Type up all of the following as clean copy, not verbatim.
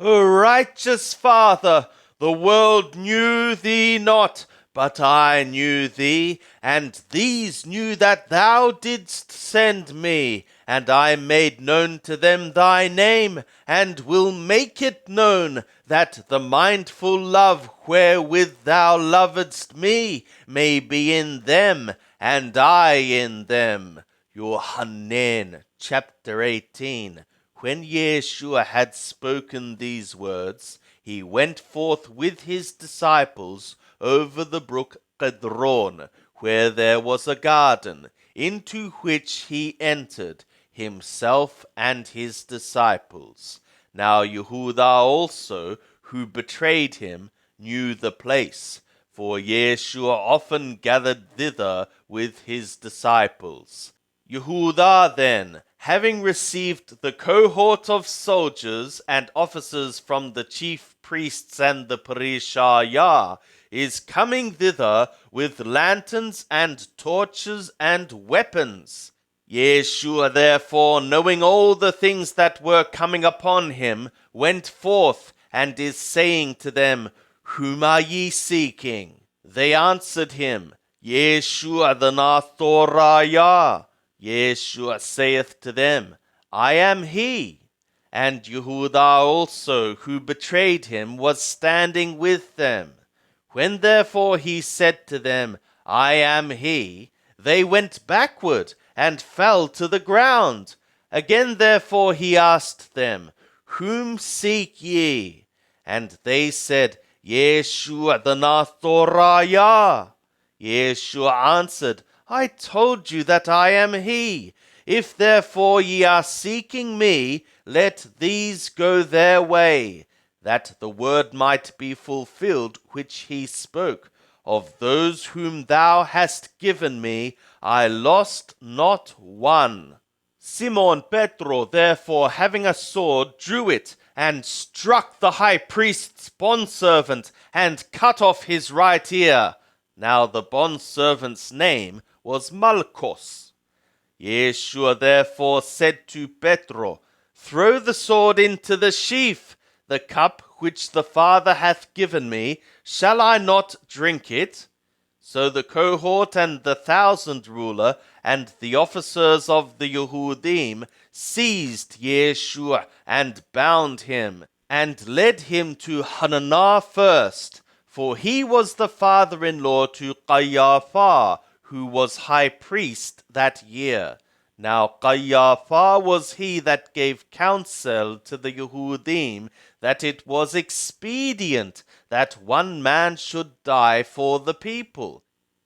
O righteous Father, the world knew thee not, but I knew thee, and these knew that thou didst send me, and I made known to them thy name, and will make it known, that the mindful love wherewith thou lovedst me may be in them, and I in them. Yohanan chapter 18. When Yeshua had spoken these words, he went forth with his disciples over the brook Kedron, where there was a garden, into which he entered, himself and his disciples. Now Yehuda also, who betrayed him, knew the place, for Yeshua often gathered thither with his disciples. Yehuda then, having received the cohort of soldiers and officers from the chief priests and the Parishayah, is coming thither with lanterns and torches and weapons. Yeshua therefore, knowing all the things that were coming upon him, went forth, and is saying to them, Whom are ye seeking? They answered him, Yeshua the Nazarene. Yeshua saith to them, I am he. And Yehuda also, who betrayed him, was standing with them. When therefore he said to them, I am he, they went backward, and fell to the ground. Again therefore he asked them, Whom seek ye? And they said, Yeshua the Nazarene. Yeshua answered, I told you that I am he. If therefore ye are seeking me, let these go their way, that the word might be fulfilled which he spoke. Of those whom thou hast given me, I lost not one. Simon Petro therefore, having a sword, drew it, and struck the high priest's bondservant, and cut off his right ear. Now the bondservant's name was Malchus. Yeshua therefore said to Petro, Throw the sword into the sheath. The cup which the Father hath given me, shall I not drink it? So the cohort and the 1,000 ruler and the officers of the Yehudim seized Yeshua and bound him, and led him to Hananah first, for he was the father-in-law to Caiaphas, who was high priest that year. Now Caiaphas was he that gave counsel to the Yehudim that it was expedient that one man should die for the people.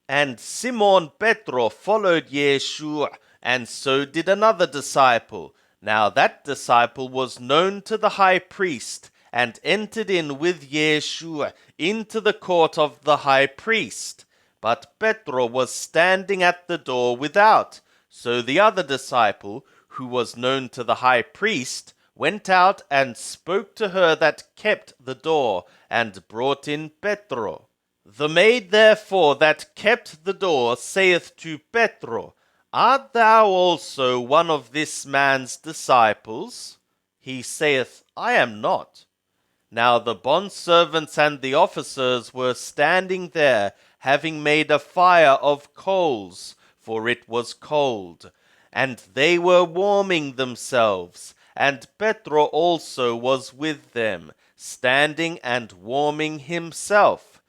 And Simon Petro followed Yeshua, and so did another disciple. Now that disciple was known to the high priest, and entered in with Yeshua into the court of the high priest. But Petro was standing at the door without. So the other disciple, who was known to the high priest, went out and spoke to her that kept the door, and brought in Petro. The maid therefore that kept the door saith to Petro, Art thou also one of this man's disciples? He saith, I am not. Now the bondservants and the officers were standing there, having made a fire of coals, for it was cold, and they were warming themselves, and Petro also was with them, standing and warming himself.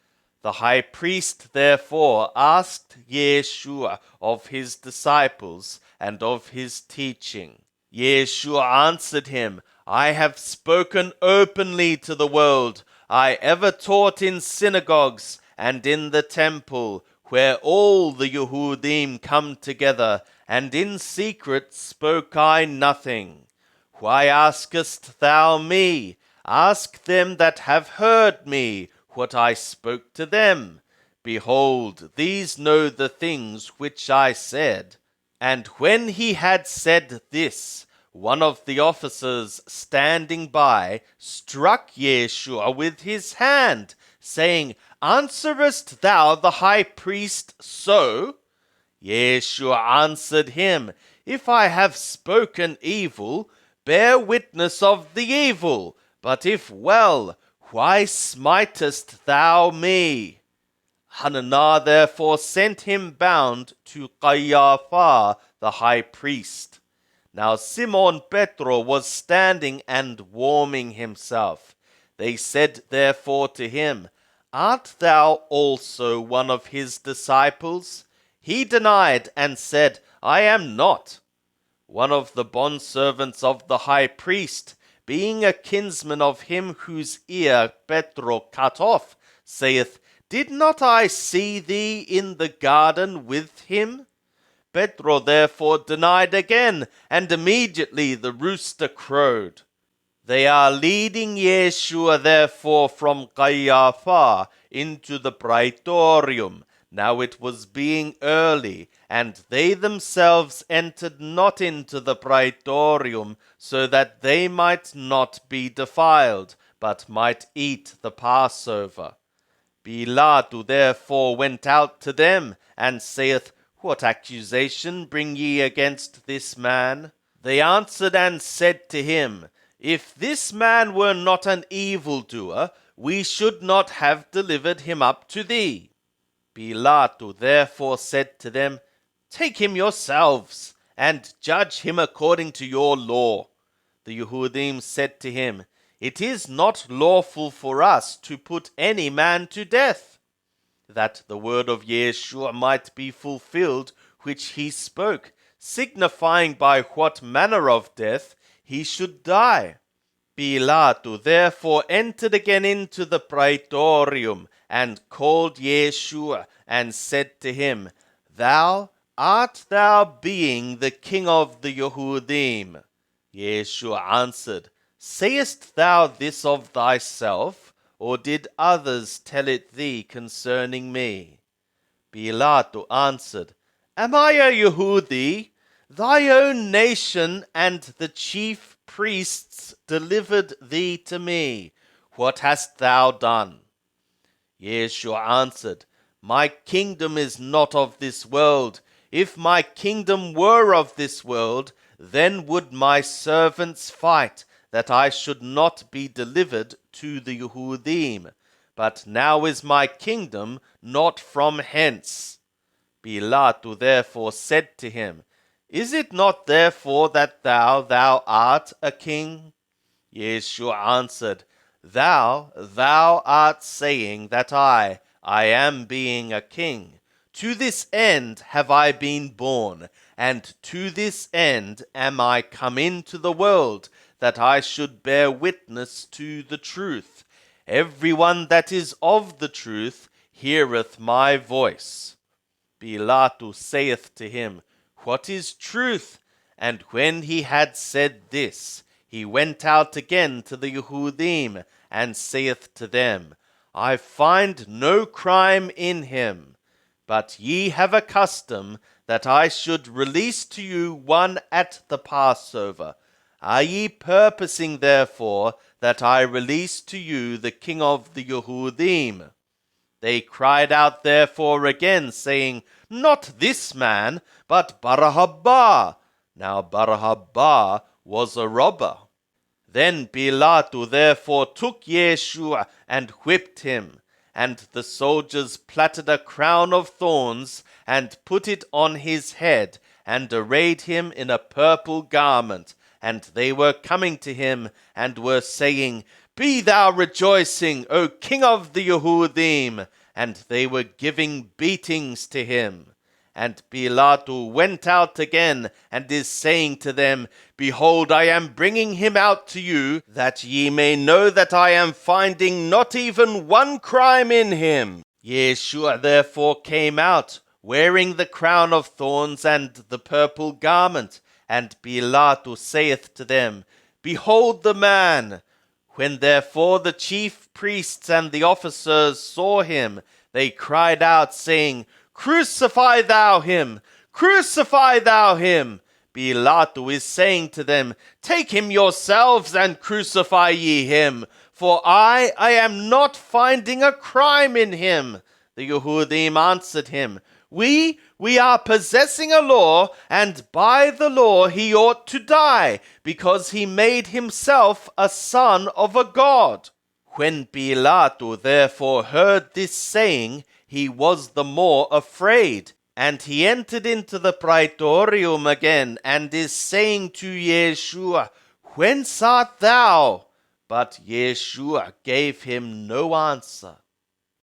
The high priest therefore asked Yeshua of his disciples and of his teaching. Yeshua answered him, I have spoken openly to the world. I ever taught in synagogues and in the temple, where all the Yehudim come together, and in secret spoke I nothing. Why askest thou me? Ask them that have heard me what I spoke to them. Behold, these know the things which I said. And when he had said this, one of the officers standing by struck Yeshua with his hand, saying, Answerest thou the high priest so? Yeshua answered him, If I have spoken evil, bear witness of the evil, But if well, why smitest thou me? Hananiah therefore sent him bound to Caiaphas the high priest. Now Simon Petro was standing and warming himself. They said therefore to him, Art thou also one of his disciples? He denied and said, I am not. One of the bondservants of the high priest, being a kinsman of him whose ear Petro cut off, saith, Did not I see thee in the garden with him? Petro therefore denied again, and immediately the rooster crowed. They are leading Yeshua therefore from Caiaphas into the praetorium. Now it was being early, and they themselves entered not into the praetorium, so that they might not be defiled, but might eat the Passover. Pilate therefore went out to them, and saith, What accusation bring ye against this man? They answered and said to him, If this man were not an evildoer, we should not have delivered him up to thee. Pilate therefore said to them, Take him yourselves, and judge him according to your law. The Yehudim said to him, It is not lawful for us to put any man to death, that the word of Yeshua might be fulfilled, which he spoke, signifying by what manner of death he should die. Pilate therefore entered again into the praetorium, and called Yeshua, and said to him, Art thou being the king of the Yehudim? Yeshua answered, Sayest thou this of thyself, or did others tell it thee concerning me? Pilate answered, Am I a Yehudi? Thy own nation and the chief priests delivered thee to me. What hast thou done? Yeshua answered, My kingdom is not of this world. If my kingdom were of this world, then would my servants fight, that I should not be delivered to the Yehudim. But now is my kingdom not from hence. Pilate therefore said to him, Is it not therefore that thou art a king? Yeshua answered, Thou art saying that I am being a king. To this end have I been born, and to this end am I come into the world, that I should bear witness to the truth. Everyone that is of the truth heareth my voice. Pilate saith to him, What is truth? And when he had said this, he went out again to the Yehudim, and saith to them, I find no crime in him. But ye have a custom that I should release to you one at the Passover. Are ye purposing therefore that I release to you the king of the Yehudim? They cried out therefore again, saying, Not this man, but Barabbas. Now Barabbas was a robber. Then Pilate therefore took Yeshua and whipped him. And the soldiers plaited a crown of thorns, and put it on his head, and arrayed him in a purple garment. And they were coming to him, and were saying, Be thou rejoicing, O King of the Yehudim! And they were giving beatings to him. And Pilate went out again, and is saying to them, Behold, I am bringing him out to you, that ye may know that I am finding not even one crime in him. Yeshua therefore came out, wearing the crown of thorns and the purple garment. And Pilate saith to them, Behold the man! When therefore the chief priests and the officers saw him, they cried out, saying, Crucify thou him! Crucify thou him! Pilate is saying to them, Take him yourselves, and crucify ye him, for I am not finding a crime in him. The Yehudim answered him, We are possessing a law, and by the law he ought to die, because he made himself a son of a god. When Pilato therefore heard this saying, he was the more afraid. And he entered into the praetorium again, and is saying to Yeshua, Whence art thou? But Yeshua gave him no answer.